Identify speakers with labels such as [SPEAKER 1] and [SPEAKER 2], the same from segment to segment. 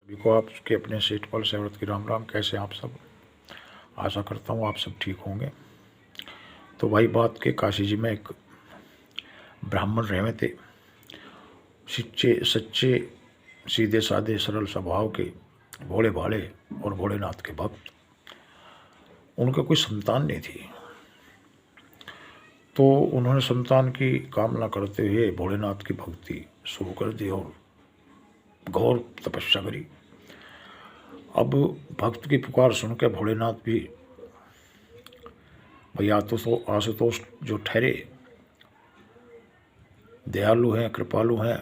[SPEAKER 1] सभी को आपके अपने सेठपाल सेवरत की राम राम। कैसे आप सब? आशा करता हूँ आप सब ठीक होंगे। तो भाई बात के काशी जी में एक ब्राह्मण रहे थे, सच्चे सच्चे सीधे साधे सरल स्वभाव के, भोले भाले और भोलेनाथ के भक्त। उनका कोई संतान नहीं थी, तो उन्होंने संतान की कामना करते हुए भोलेनाथ की भक्ति शुरू कर दी और घोर तपस्या करी। अब भक्त की पुकार सुनकर भोलेनाथ भी भैया तो आशुतोष जो ठहरे दयालु हैं, कृपालु हैं,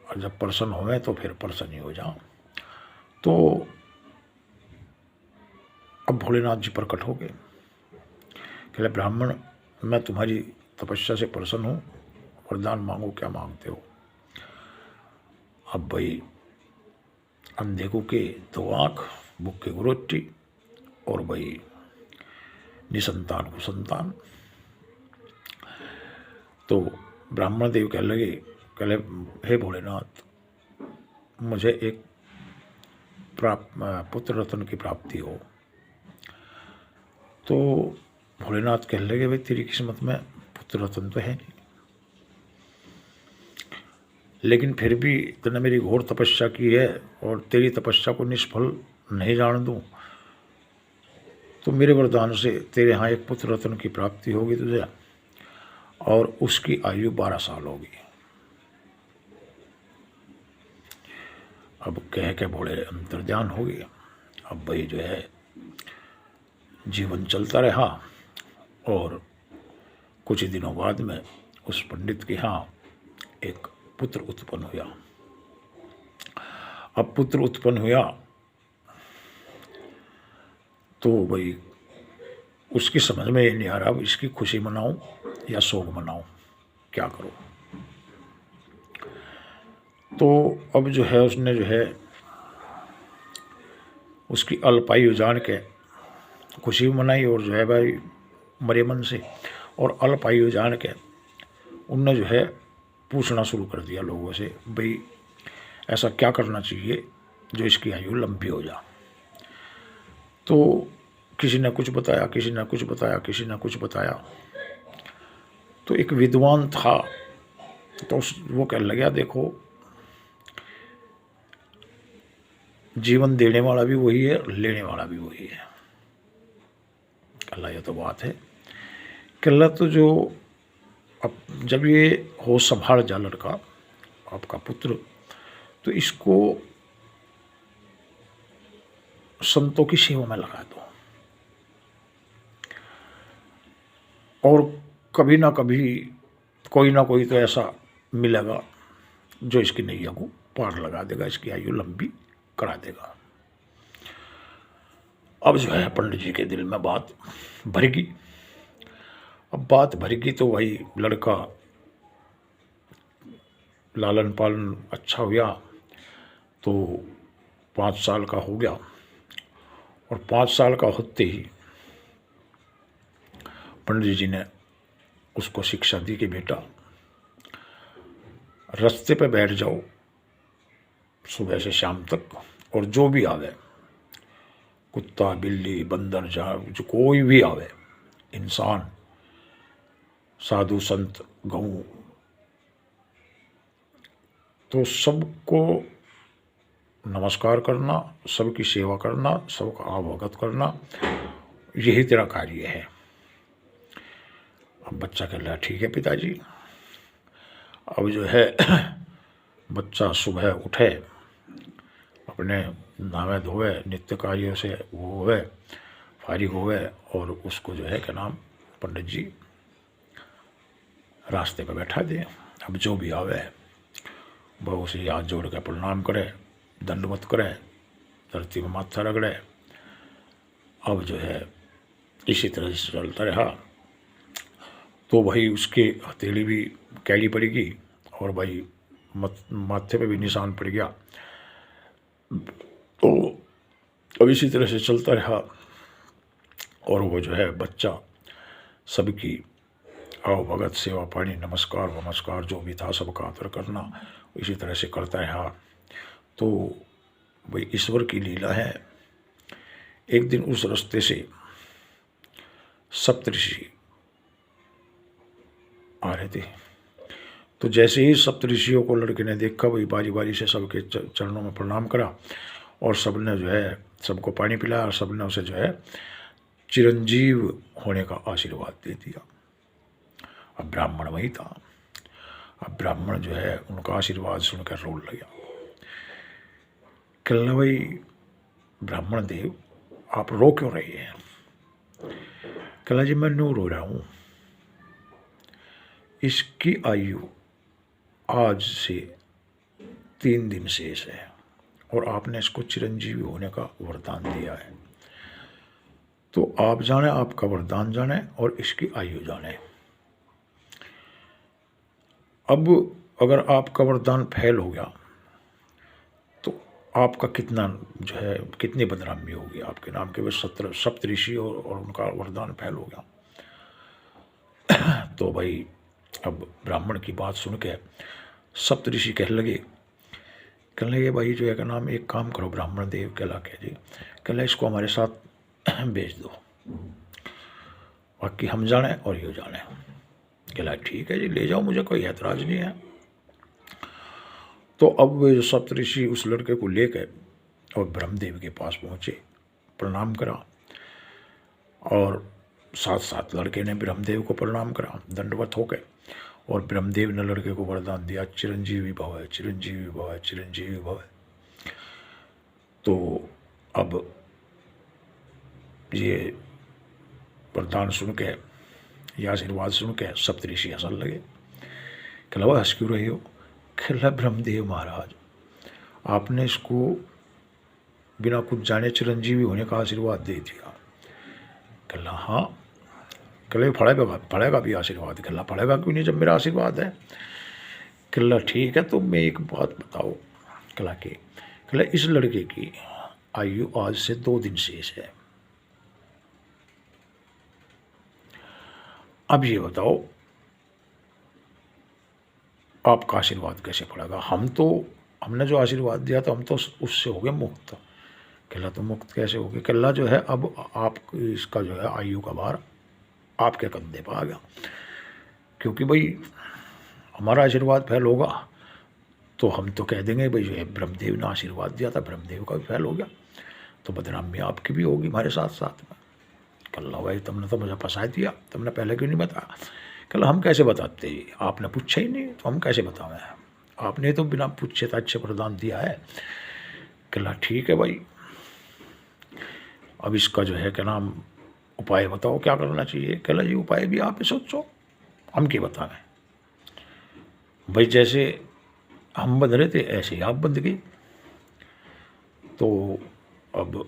[SPEAKER 1] और जब प्रसन्न होवे तो फिर प्रसन्न ही हो जाओ। तो अब भोलेनाथ जी प्रकट हो गए। कहले ब्राह्मण, मैं तुम्हारी तपस्या से प्रसन्न हूँ, वरदान मांगो, क्या मांगते हो? अब भाई अंधे को के 2 आँख, भूखे को रोटी और भाई निसंतान को संतान। तो ब्राह्मण देव कहने लगे, कहले हे भोलेनाथ, मुझे एक पुत्र रत्न की प्राप्ति हो। तो भोलेनाथ कहने लगे, भाई तेरी किस्मत में पुत्र रत्न तो है नहीं, लेकिन फिर भी तूने मेरी घोर तपस्या की है और तेरी तपस्या को निष्फल नहीं जान दूं, तो मेरे वरदान से तेरे यहाँ एक पुत्र रत्न की प्राप्ति होगी तुझे, और उसकी आयु 12 साल होगी। अब कह के भोले अंतर्ध्यान हो गए। अब भाई जो है जीवन चलता रहा और कुछ ही दिनों बाद में उस पंडित के यहाँ एक पुत्र उत्पन्न हुआ। अब पुत्र उत्पन्न हुआ तो भाई उसकी समझ में ये नहीं आ रहा इसकी खुशी मनाऊं या शोक मनाऊं, क्या करूं। तो अब जो है उसने जो है उसकी अल्पायु जान के खुशी मनाई और जो है भाई मरे मन से, और अल्पायु जान के उनने जो है पूछना शुरू कर दिया लोगों से, भाई ऐसा क्या करना चाहिए जो इसकी आयु लंबी हो जा। तो किसी ने कुछ बताया, किसी ने कुछ बताया, किसी ने कुछ बताया। तो एक विद्वान था, तो वो कहने लगा, देखो जीवन देने वाला भी वही है, लेने वाला भी वही है। अल्लाह, ये तो बात है। कल्ला तो जो अब जब ये हो संभाल जा लड़का आपका पुत्र, तो इसको संतों की सेवा में लगा दो, और कभी ना कभी कोई ना कोई तो ऐसा मिलेगा जो इसकी नैया को पार लगा देगा, इसकी आयु लंबी करा देगा। अब जो है पंडित जी के दिल में बात भरेगी। अब बात भरेगी तो भाई लड़का लालन पालन अच्छा हुआ, तो 5 साल का हो गया, और 5 साल का होते ही पंडित जी ने उसको शिक्षा दी कि बेटा रास्ते पे बैठ जाओ सुबह से शाम तक, और जो भी आवे, कुत्ता बिल्ली बंदर जो कोई भी आवे, इंसान साधु संत गऊ, तो सबको नमस्कार करना, सबकी सेवा करना, सबका अवगत करना, यही तेरा कार्य है। अब बच्चा कह रहा ठीक है पिताजी। अब जो है बच्चा सुबह उठे, अपने नहावे धोवे, नित्य कार्यों से वो हुए, फारिग हुए, और उसको जो है क्या नाम पंडित जी रास्ते पर बैठा दिए। अब जो भी आवे वह उसे हाथ जोड़ कर प्रणाम करे, दंडवत करे, धरती में माथा रगड़े। अब जो है इसी तरह से चलता रहा, तो भाई उसके हथेली भी कैली पड़ेगी और भाई माथे पे भी निशान पड़ गया। तो अब इसी तरह से चलता रहा, और वो जो है बच्चा सबकी आओ भगत सेवा पानी नमस्कार वमस्कार जो भी था सबका आदर करना इसी तरह से करता रहा। तो भाई ईश्वर की लीला है। एक दिन उस रास्ते से सप्तऋषि आ रहे थे, तो जैसे ही सप्तऋषियों को लड़के ने देखा, वही बारी बारी से सबके चरणों में प्रणाम करा और सबने जो है सबको पानी पिलाया और सबने उसे जो है चिरंजीव होने का आशीर्वाद दे दिया। अब ब्राह्मण वही था। अब ब्राह्मण जो है उनका आशीर्वाद सुनकर रोने लगा। कहने भाई ब्राह्मण देव, आप रो क्यों रहे हैं? कहला जी मैं न्यू रो रहा हूँ, इसकी आयु आज से 3 दिन शेष है और आपने इसको चिरंजीवी होने का वरदान दिया है, तो आप जाने, आपका वरदान जाने और इसकी आयु जाने। अब अगर आपका वरदान फेल हो गया तो आपका कितना जो है कितनी बदनामी होगी आपके नाम के। वे सप्तऋषि और उनका वरदान फेल हो गया। तो भाई अब ब्राह्मण की बात सुन के सप्तऋषि कहने लगे भाई जो है का नाम, एक काम करो ब्राह्मण देव। कहला कह जी, कहला इसको हमारे साथ भेज दो, बाकी हम जाने और ये जाने। कहला ठीक है जी, ले जाओ, मुझे कोई ऐतराज नहीं है। तो अब वे सप्तऋषि उस लड़के को लेकर और ब्रह्मदेव के पास पहुँचे, प्रणाम करा और साथ साथ लड़के ने ब्रह्मदेव को प्रणाम करा दंडवत होकर, और ब्रह्मदेव ने लड़के को वरदान दिया चिरंजीवी भव है, चिरंजीवी भव है, चिरंजीवी भव है। तो अब ये वरदान सुन के, यह आशीर्वाद सुन के सप्तऋषि हंसन लगे। कहला वह हंस क्यों रहे हो? कहला ब्रह्मदेव महाराज, आपने इसको बिना कुछ जाने चिरंजीवी होने का आशीर्वाद दे दिया। कहला हाँ। कहला पड़ेगा भी आशीर्वाद। कहला पड़ेगा क्यों नहीं जब मेरा आशीर्वाद है। कहला ठीक है, तो मैं एक बात बताओ। कहला इस लड़के की आयु आज से 2 दिन शेष है। अब ये बताओ आपका आशीर्वाद कैसे पड़ेगा? हमने जो आशीर्वाद दिया तो हम तो उससे हो गए मुक्त। कहला तो मुक्त कैसे हो गए? कहला जो है अब आप इसका जो है आयु का भार आपके कंधे पर आ गया, क्योंकि भाई हमारा आशीर्वाद फैल होगा तो हम तो कह देंगे भाई जो है ब्रह्मदेव ने आशीर्वाद दिया था, ब्रह्मदेव का भी फैल हो गया, तो बदनामी आपकी भी होगी हमारे साथ साथ में। कहला भाई तुमने तो मुझे फंसा दिया, तुमने पहले क्यों नहीं बताया? कहला हम कैसे बताते, आपने पूछा ही नहीं तो हम कैसे बताएं, आपने तो बिना पूछे तो अच्छे वरदान दिया है। कहला ठीक है भाई, अब इसका जो है क्या नाम उपाय बताओ, क्या करना चाहिए? कहला जी उपाय भी आप ही सोचो, हम क्या बताएं भाई, जैसे हम बंध रहे थे ऐसे ही आप बंध गई। तो अब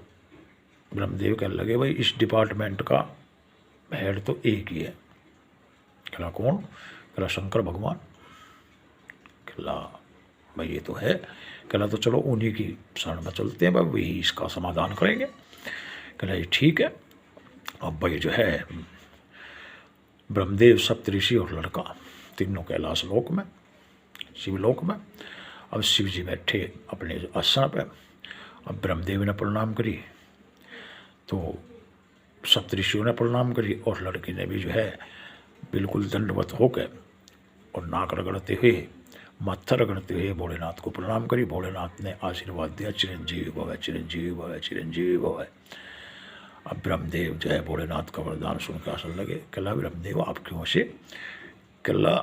[SPEAKER 1] ब्रह्मदेव कहने लगे भाई इस डिपार्टमेंट का हेड तो एक ही है। कहला कौन? कहला शंकर भगवान। कहला भाई ये तो है। कहला तो चलो उन्हीं की शरण में चलते हैं भाई, वही इसका समाधान करेंगे। कहला ये ठीक है। अब भाई जो है ब्रह्मदेव, सप्तऋषि और लड़का तीनों कैलाश लोक में, शिवलोक में। अब शिव जी बैठे अपने आसन पे। अब ब्रह्मदेव ने प्रणाम करी तो सप्तऋषियों ने प्रणाम करी और लड़के ने भी जो है बिल्कुल दंडवत होकर और नाक रगड़ते हुए, माथा रगड़ते हुए भोलेनाथ को प्रणाम करी। भोलेनाथ ने आशीर्वाद दिया चिरंजीवी भव है, चिरंजीवी भव है, चिरंजीवी भव है। अब ब्रह्मदेव जो है भोलेनाथ का वरदान सुन के हंसने लगे। कहला ब्रह्मदेव आप क्यों हंसे? कहला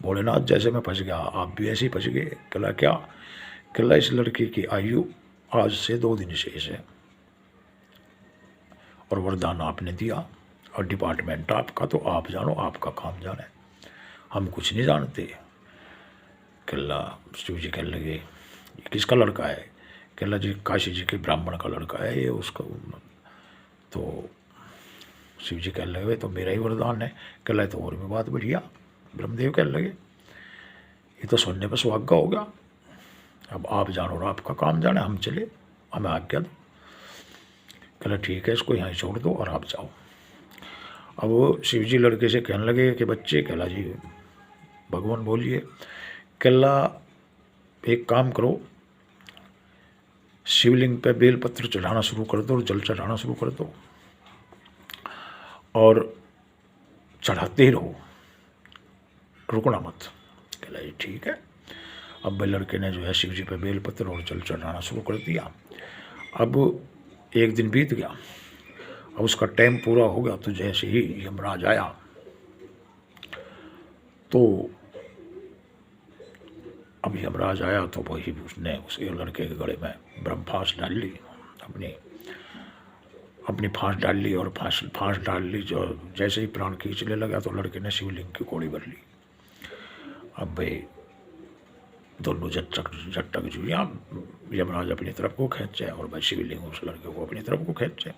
[SPEAKER 1] भोलेनाथ जैसे मैं फंस गया आप भी ऐसे ही फंस गए। कहला क्या? कहला इस लड़की की आयु आज से 2 दिन शेष है और वरदान आपने दिया और डिपार्टमेंट आपका, तो आप जानो, आपका काम जाने, हम कुछ नहीं जानते। कहला शिव जी कहने लगे ये किसका लड़का है? कहला जी काशी जी के ब्राह्मण का लड़का है ये, उसका। तो शिव जी कहने लगे तो मेरा ही वरदान है। कहला तो और भी बात बढ़िया। ब्रह्मदेव कहने लगे ये तो सुनने पर सुहागा हो गया, अब आप जानो और आपका काम जाने, हम चले, हमें आज्ञा दो। कहला ठीक है, इसको यहाँ छोड़ दो और आप जाओ। अब वो शिव जी लड़के से कहने लगे कि बच्चे, कहला जी भगवान बोलिए। कहला एक काम करो, शिवलिंग पे बेलपत्र चढ़ाना शुरू कर दो और जल चढ़ाना शुरू कर दो और चढ़ाते ही रहो, रुकना मत। कहला ये ठीक है। अब भाई लड़के ने जो है शिव जी पे बेलपत्र और जल चढ़ाना शुरू कर दिया। अब एक दिन बीत गया, अब उसका टाइम पूरा हो गया। तो जैसे ही यमराज आया तो अब यमराज आया तो वही उसने उस लड़के के गले में ब्रह्मास डाल ली, अपनी फांस डाल ली और फांस डाल ली। जो जैसे ही प्राण खींचने लगा तो लड़के ने शिवलिंग की कोड़ी भर ली। अब भाई दोनों झटक जुड़िया, यमराज अपनी तरफ को खींचे और भाई शिवलिंग उस लड़के को अपनी तरफ को खींचे।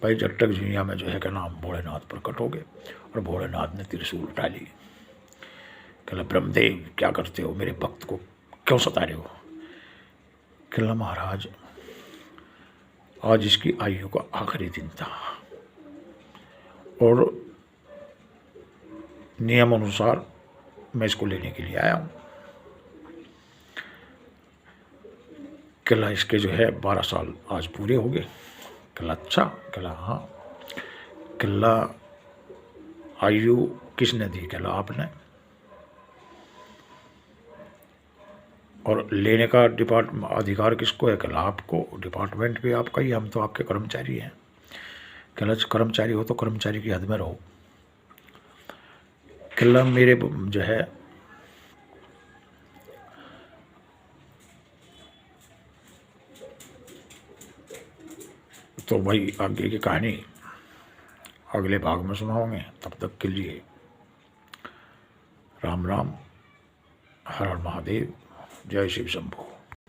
[SPEAKER 1] भाई झटक जुड़िया में जो है क्या नाम भोलेनाथ प्रकट हो गए और भोलेनाथ ने त्रिशूल उठा ली। कहला ब्रह्मदेव क्या करते हो, मेरे भक्त को क्यों सता रहे हो। कहला महाराज आज इसकी आयु का आखिरी दिन था और नियम अनुसार मैं इसको लेने के लिए आया हूँ। कहला इसके जो है 12 साल आज पूरे हो गए। कहला अच्छा। कहला हाँ। कहला आयु किसने दी। कहला आपने। और लेने का अधिकार किसको है। कहला आपको। डिपार्टमेंट भी आपका ही, हम तो आपके कर्मचारी हैं। कहला कर्मचारी हो तो कर्मचारी की हद में रहो। कहला मेरे जो है तो भाई आगे की कहानी अगले भाग में सुनाओगे। तब तक के लिए राम राम, हर हर महादेव, जय शिव शंभू।